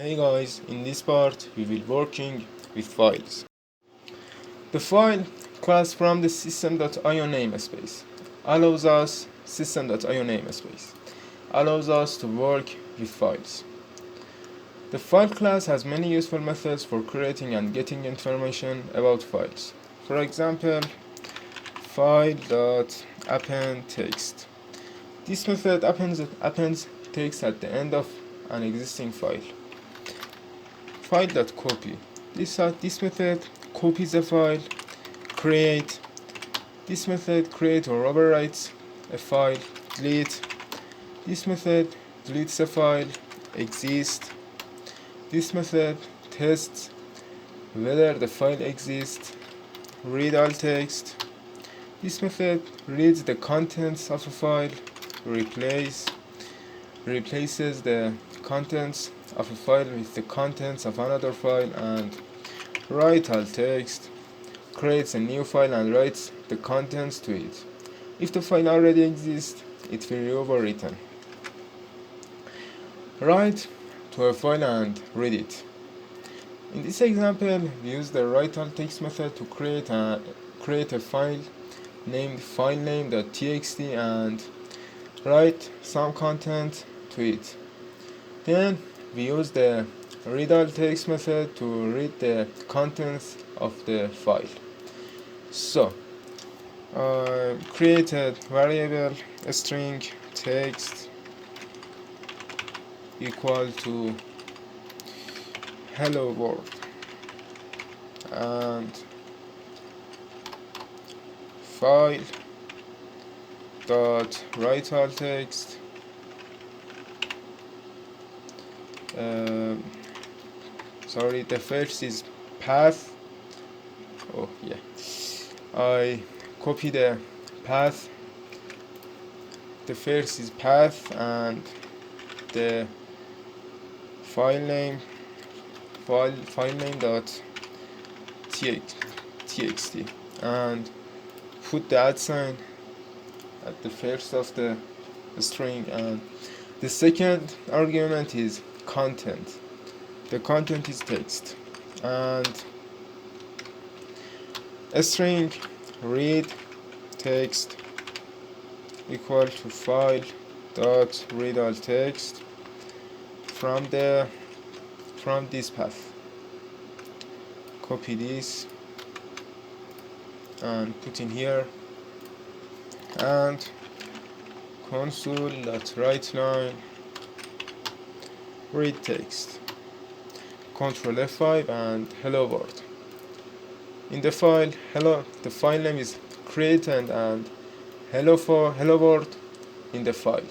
Hey guys, in this part we will working with files. The file class from the system.io namespace allows us system.io namespace allows us to work with files. The file class has many useful methods for creating and getting information about files. For example, file.append text. This method appends text at the end of an existing file. File.copy. This method copies a file. Create. This method create or overwrites a file. Delete. This method deletes a file. Exist. This method tests whether the file exists. Read all text. This method reads the contents of a file. Replaces the contents of a file with the contents of another file, and write all text creates a new file and writes the contents to it. If the file already exists, it will be overwritten. Write to a file and read it. In this example, we use the write all text method to create a file named filename.txt and write some content to it. Then we use the read all text method to read the contents of the file. So created variable string text equal to hello world, and file dot write all text the first is path. I copy the path. The first is path and the file name dot txt, and put the @ at the first of the string, and the second argument is content. The content is text, and a string read text equal to file dot read all text from this path. Copy this and put in here, and console.writeLine read text. Control F5 and hello world. In the file, the file name is created and hello world in the file.